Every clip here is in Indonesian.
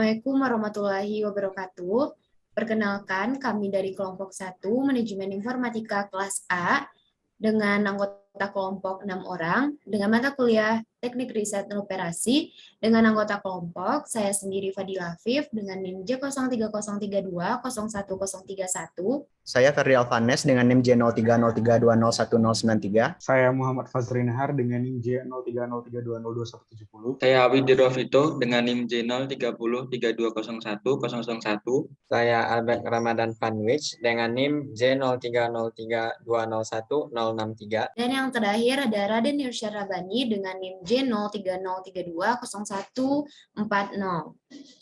Assalamualaikum warahmatullahi wabarakatuh. Perkenalkan, kami dari kelompok 1 Manajemen Informatika kelas A dengan anggota kelompok 6 orang dengan mata kuliah Teknik Riset dan Operasi dengan anggota kelompok saya sendiri Fadila Afif dengan NIM J03032 01031. Saya Ferdi Alvanes dengan NIM J0303201093. Saya Muhammad Fazri Nahar dengan NIM J0303202170. Saya Widhi Rofito dengan NIM J03032010001. Saya Albert Ramadan Vanwich dengan NIM J03032010063. Dan yang terakhir ada Raden Irsyad Rabani dengan NIM J030320140.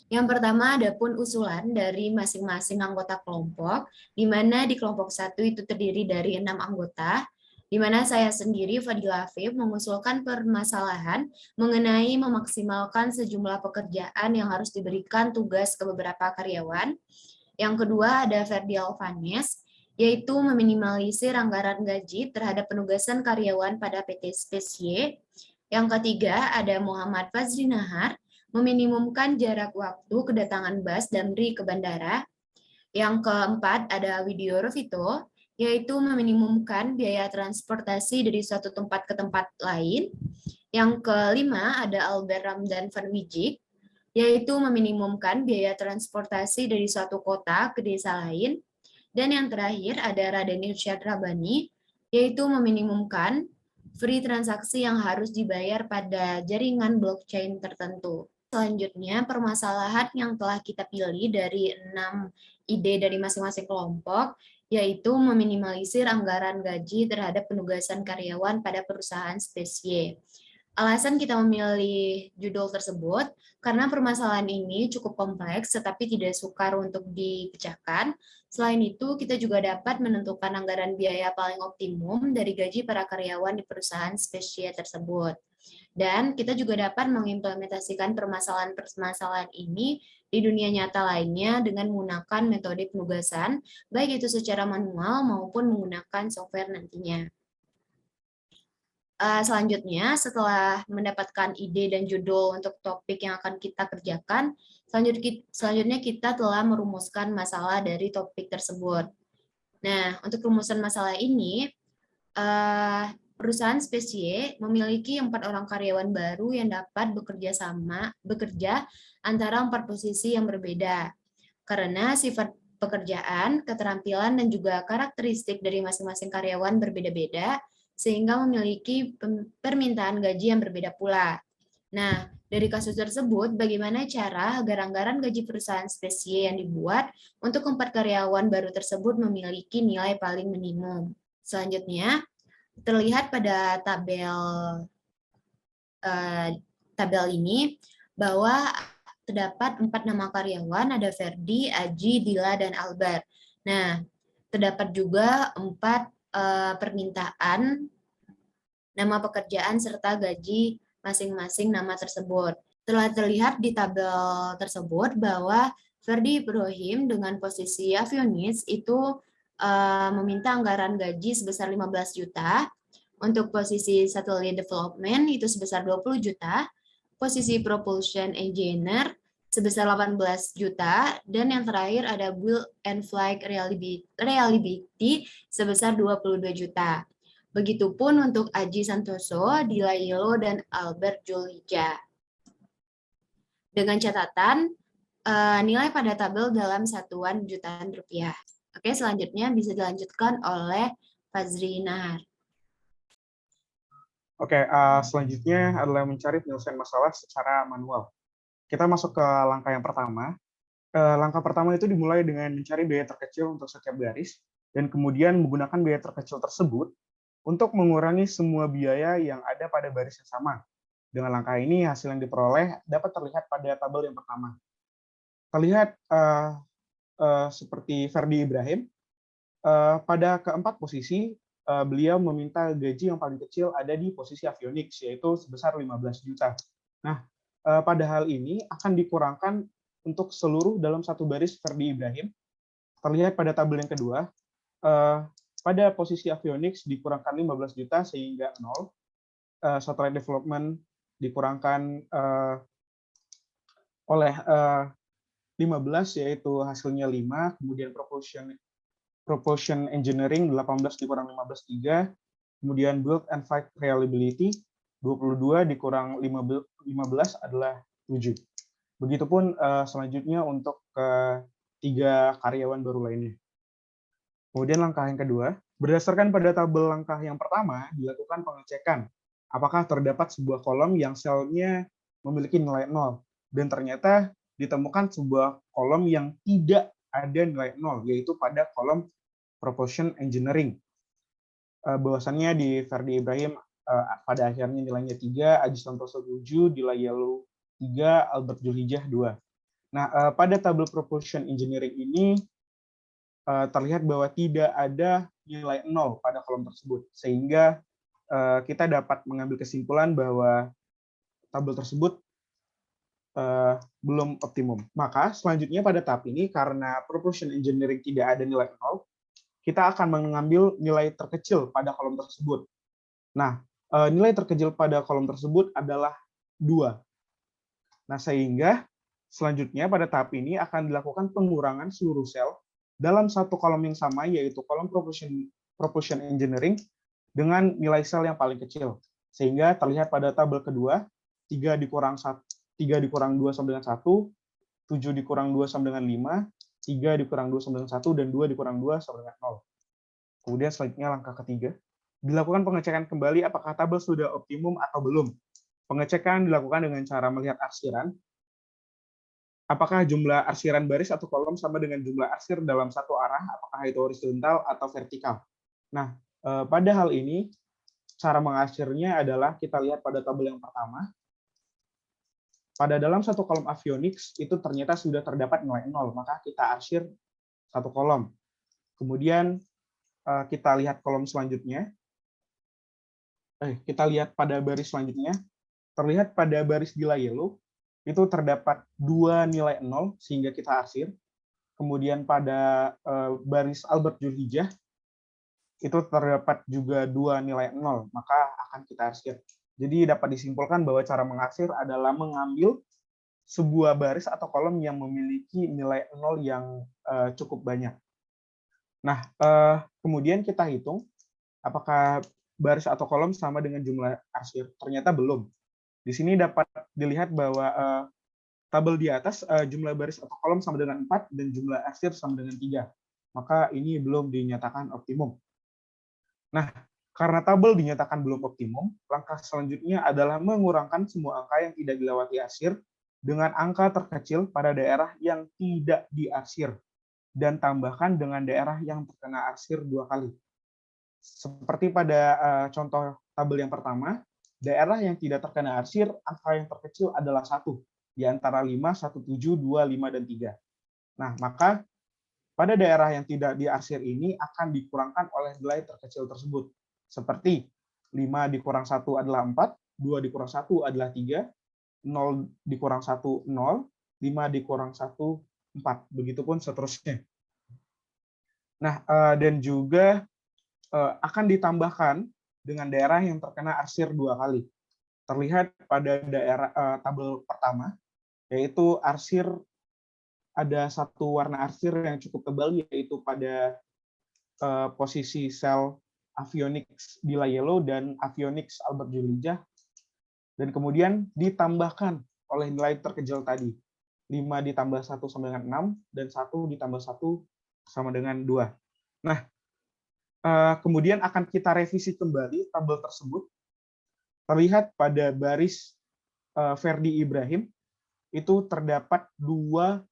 Yang pertama ada pun usulan dari masing-masing anggota kelompok, di mana di kelompok 1 itu terdiri dari 6 anggota, di mana saya sendiri, Fadila Afif, mengusulkan permasalahan mengenai memaksimalkan sejumlah pekerjaan yang harus diberikan tugas ke beberapa karyawan. Yang kedua ada Ferdi Alvanes, yaitu meminimalisir anggaran gaji terhadap penugasan karyawan pada PT Spesye. Yang ketiga ada Muhammad Fazri Nahar, meminimumkan jarak waktu kedatangan bus Damri ke bandara. Yang keempat ada Widhi Rofito, yaitu meminimumkan biaya transportasi dari suatu tempat ke tempat lain. Yang kelima ada Albert Ramdan Vanwijik, yaitu meminimumkan biaya transportasi dari suatu kota ke desa lain. Dan yang terakhir ada Raden Irsyad Rabani, yaitu meminimumkan free transaksi yang harus dibayar pada jaringan blockchain tertentu. Selanjutnya, permasalahan yang telah kita pilih dari 6 ide dari masing-masing kelompok, yaitu meminimalisir anggaran gaji terhadap penugasan karyawan pada perusahaan Spesye. Alasan kita memilih judul tersebut, karena permasalahan ini cukup kompleks tetapi tidak sukar untuk dipecahkan. Selain itu, kita juga dapat menentukan anggaran biaya paling optimum dari gaji para karyawan di perusahaan Spesye tersebut. Dan kita juga dapat mengimplementasikan permasalahan-permasalahan ini di dunia nyata lainnya dengan menggunakan metode penugasan, baik itu secara manual maupun menggunakan software nantinya. Selanjutnya, setelah mendapatkan ide dan judul untuk topik yang akan kita kerjakan, selanjutnya kita telah merumuskan masalah dari topik tersebut. Nah, untuk rumusan masalah ini, perusahaan Spesye memiliki 4 orang karyawan baru yang dapat bekerja antara 4 posisi yang berbeda. Karena sifat pekerjaan, keterampilan, dan juga karakteristik dari masing-masing karyawan berbeda-beda, sehingga memiliki permintaan gaji yang berbeda pula. Nah, dari kasus tersebut, bagaimana cara agar anggaran gaji perusahaan Spesye yang dibuat untuk 4 karyawan baru tersebut memiliki nilai paling minimum. Selanjutnya, terlihat pada tabel ini bahwa terdapat 4 nama karyawan, ada Ferdi, Aji, Dila, dan Albert. Nah, terdapat juga 4 permintaan nama pekerjaan serta gaji masing-masing nama tersebut. Telah terlihat di tabel tersebut bahwa Ferdi Ibrahim dengan posisi avionis itu meminta anggaran gaji sebesar 15 juta, untuk posisi satellite development itu sebesar 20 juta, posisi propulsion engineer sebesar 18 juta, dan yang terakhir ada build and flight reliability sebesar 22 juta. Begitupun untuk Aji Santoso, Dila Ilo, dan Albert Julhija. Dengan catatan, nilai pada tabel dalam satuan jutaan rupiah. Oke, selanjutnya bisa dilanjutkan oleh Fazri Nahar. Oke, selanjutnya adalah mencari penyelesaian masalah secara manual. Kita masuk ke langkah yang pertama. Langkah pertama itu dimulai dengan mencari biaya terkecil untuk setiap garis, dan kemudian menggunakan biaya terkecil tersebut untuk mengurangi semua biaya yang ada pada baris yang sama. Dengan langkah ini, hasil yang diperoleh dapat terlihat pada tabel yang pertama. Terlihat seperti Ferdi Ibrahim, pada keempat posisi, beliau meminta gaji yang paling kecil ada di posisi avionics, yaitu sebesar 15 juta. Nah, pada hal ini akan dikurangkan untuk seluruh dalam satu baris Ferdi Ibrahim. Terlihat pada tabel yang kedua, pada posisi avionics dikurangkan 15 juta sehingga 0. Satellite development dikurangkan oleh 15 yaitu hasilnya 5, kemudian proportion engineering 18 dikurang 15 3, kemudian build and fight reliability 22 dikurang 15 adalah 7. Begitupun selanjutnya untuk ketiga karyawan baru lainnya. Kemudian langkah yang kedua, berdasarkan pada tabel langkah yang pertama, dilakukan pengecekan apakah terdapat sebuah kolom yang selnya memiliki nilai 0, dan ternyata ditemukan sebuah kolom yang tidak ada nilai 0, yaitu pada kolom proportion engineering. Bahwasannya di Ferdi Ibrahim pada akhirnya nilainya 3, Aji Santoso 7, Dila Yelu 3, Albert Julhijjah 2. Nah, pada tabel proportion engineering ini terlihat bahwa tidak ada nilai 0 pada kolom tersebut, sehingga kita dapat mengambil kesimpulan bahwa tabel tersebut belum optimum. Maka selanjutnya pada tahap ini, karena proportion engineering tidak ada nilai 0, kita akan mengambil nilai terkecil pada kolom tersebut. Nah, nilai terkecil pada kolom tersebut adalah 2. Nah, sehingga selanjutnya pada tahap ini akan dilakukan pengurangan seluruh sel dalam satu kolom yang sama, yaitu kolom proportion engineering dengan nilai sel yang paling kecil. Sehingga terlihat pada tabel kedua, 3 dikurang 2 sama dengan 1, 7 dikurang 2 sama dengan 5, 3 dikurang 2 sama dengan 1, dan 2 dikurang 2 sama dengan 0. Kemudian selanjutnya langkah ketiga, dilakukan pengecekan kembali apakah tabel sudah optimum atau belum. Pengecekan dilakukan dengan cara melihat arsiran. Apakah jumlah arsiran baris atau kolom sama dengan jumlah arsir dalam satu arah, apakah itu horizontal atau vertikal. Nah, pada hal ini, cara mengarsirnya adalah kita lihat pada tabel yang pertama. Pada dalam satu kolom avionics itu ternyata sudah terdapat nilai 0, maka kita arsir satu kolom. Kemudian kita lihat kolom selanjutnya. Kita lihat pada baris selanjutnya. Terlihat pada baris Dila Yelu itu terdapat 2 nilai 0 sehingga kita arsir. Kemudian pada baris Albert Julhijjah itu terdapat juga 2 nilai 0, maka akan kita arsir. Jadi dapat disimpulkan bahwa cara mengarsir adalah mengambil sebuah baris atau kolom yang memiliki nilai 0 yang cukup banyak. Nah, kemudian kita hitung apakah baris atau kolom sama dengan jumlah arsir. Ternyata belum. Di sini dapat dilihat bahwa tabel di atas jumlah baris atau kolom sama dengan 4 dan jumlah arsir sama dengan 3. Maka ini belum dinyatakan optimum. Nah, karena tabel dinyatakan belum optimum, langkah selanjutnya adalah mengurangkan semua angka yang tidak dilewati arsir dengan angka terkecil pada daerah yang tidak diarsir dan tambahkan dengan daerah yang terkena arsir 2 kali. Seperti pada contoh tabel yang pertama, daerah yang tidak terkena arsir, angka yang terkecil adalah 1 di antara 5, 1, 7, 2, 5, dan 3. Nah, maka pada daerah yang tidak diarsir ini akan dikurangkan oleh nilai terkecil tersebut. Seperti 5 dikurang 1 adalah 4, 2 dikurang 1 adalah 3, 0 dikurang 1, 0, 5 dikurang 1, 4. Begitupun seterusnya. Nah, dan juga akan ditambahkan dengan daerah yang terkena arsir 2 kali. Terlihat pada daerah tabel pertama, yaitu arsir, ada satu warna arsir yang cukup tebal, yaitu pada posisi sel avionics Dila Yelu dan avionics Albert Julhijjah, dan kemudian ditambahkan oleh nilai terkecil tadi. 5 ditambah 1 sama dengan 6, dan 1 ditambah 1 sama dengan 2. Nah, kemudian akan kita revisi kembali tabel tersebut. Terlihat pada baris Ferdi Ibrahim, itu terdapat 2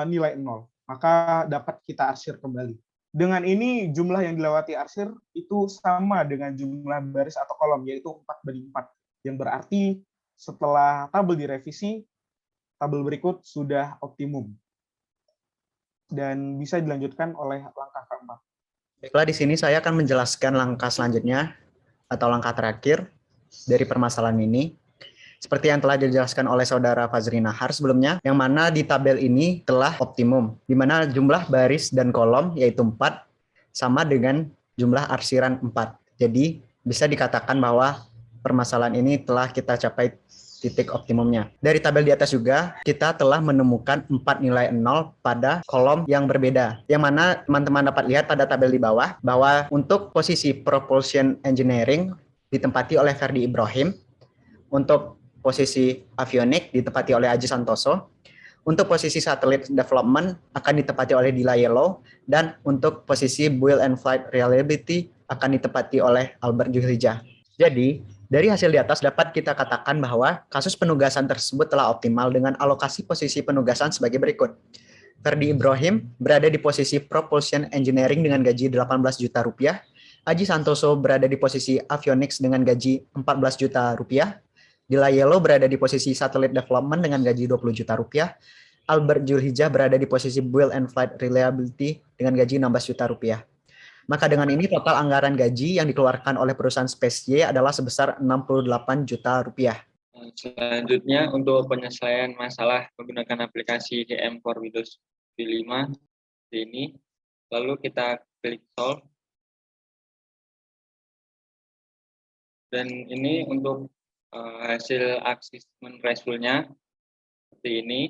nilai 0. Maka dapat kita arsir kembali. Dengan ini, jumlah yang dilewati arsir itu sama dengan jumlah baris atau kolom, yaitu 4/4. Yang berarti setelah tabel direvisi, tabel berikut sudah optimum. Dan bisa dilanjutkan oleh langkah keempat. Baiklah, di sini saya akan menjelaskan langkah selanjutnya atau langkah terakhir dari permasalahan ini. Seperti yang telah dijelaskan oleh Saudara Fazri Nahar sebelumnya, yang mana di tabel ini telah optimum, di mana jumlah baris dan kolom yaitu 4 sama dengan jumlah arsiran 4. Jadi bisa dikatakan bahwa permasalahan ini telah kita capai titik optimumnya. Dari tabel di atas juga, kita telah menemukan 4 nilai 0 pada kolom yang berbeda. Yang mana teman-teman dapat lihat pada tabel di bawah, bahwa untuk posisi Propulsion Engineering ditempati oleh Ferdi Ibrahim, untuk posisi Avionics ditempati oleh Aji Santoso, untuk posisi Satellite Development akan ditempati oleh Dila Yellow, dan untuk posisi Build and Flight Reliability akan ditempati oleh Albert Julhijjah. Jadi, dari hasil di atas dapat kita katakan bahwa kasus penugasan tersebut telah optimal dengan alokasi posisi penugasan sebagai berikut. Ferdi Ibrahim berada di posisi Propulsion Engineering dengan gaji 18 juta rupiah. Aji Santoso berada di posisi Avionics dengan gaji 14 juta rupiah. Dila Yellow berada di posisi Satellite Development dengan gaji 20 juta rupiah. Albert Julhijjah berada di posisi Build and Flight Reliability dengan gaji 16 juta rupiah. Maka dengan ini total anggaran gaji yang dikeluarkan oleh perusahaan SpaceY adalah sebesar 68 juta rupiah. Selanjutnya untuk penyelesaian masalah menggunakan aplikasi DM for Windows V5 ini, lalu kita klik solve. Dan ini untuk hasil assessment result-nya seperti ini.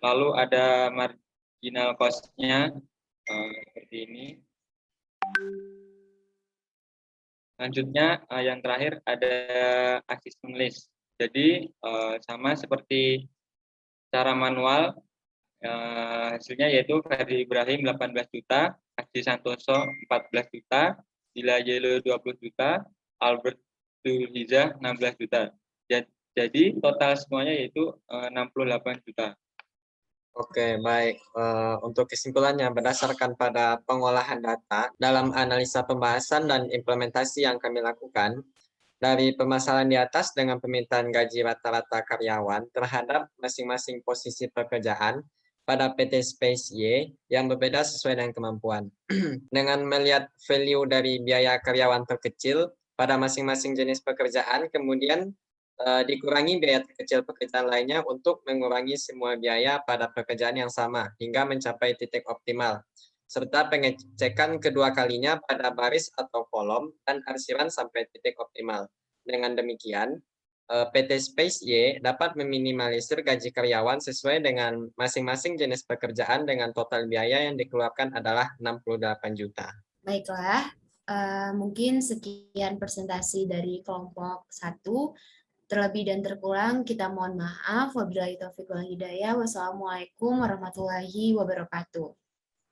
Lalu ada marginal cost-nya seperti ini. Selanjutnya yang terakhir ada assessment list. Jadi sama seperti cara manual, hasilnya yaitu Ferdi Ibrahim 18 juta, Aji Santoso 14 juta, Dila Yellow 20 juta, Albert Julhijjah 16 juta. Jadi total semuanya yaitu 68 juta. Oke, baik. Untuk kesimpulannya, berdasarkan pada pengolahan data dalam analisa pembahasan dan implementasi yang kami lakukan, dari permasalahan di atas dengan permintaan gaji rata-rata karyawan terhadap masing-masing posisi pekerjaan pada PT SpaceY yang berbeda sesuai dengan kemampuan. Dengan melihat value dari biaya karyawan terkecil pada masing-masing jenis pekerjaan, kemudian dikurangi biaya terkecil pekerjaan lainnya untuk mengurangi semua biaya pada pekerjaan yang sama hingga mencapai titik optimal, serta pengecekan kedua kalinya pada baris atau kolom dan arsiran sampai titik optimal. Dengan demikian, PT SpaceY dapat meminimalisir gaji karyawan sesuai dengan masing-masing jenis pekerjaan dengan total biaya yang dikeluarkan adalah 68 juta. Baiklah, mungkin sekian presentasi dari kelompok 1. Terlebih dan terkurang kita mohon maaf. Wabillahi taufiq wal hidayah. Wassalamualaikum warahmatullahi wabarakatuh.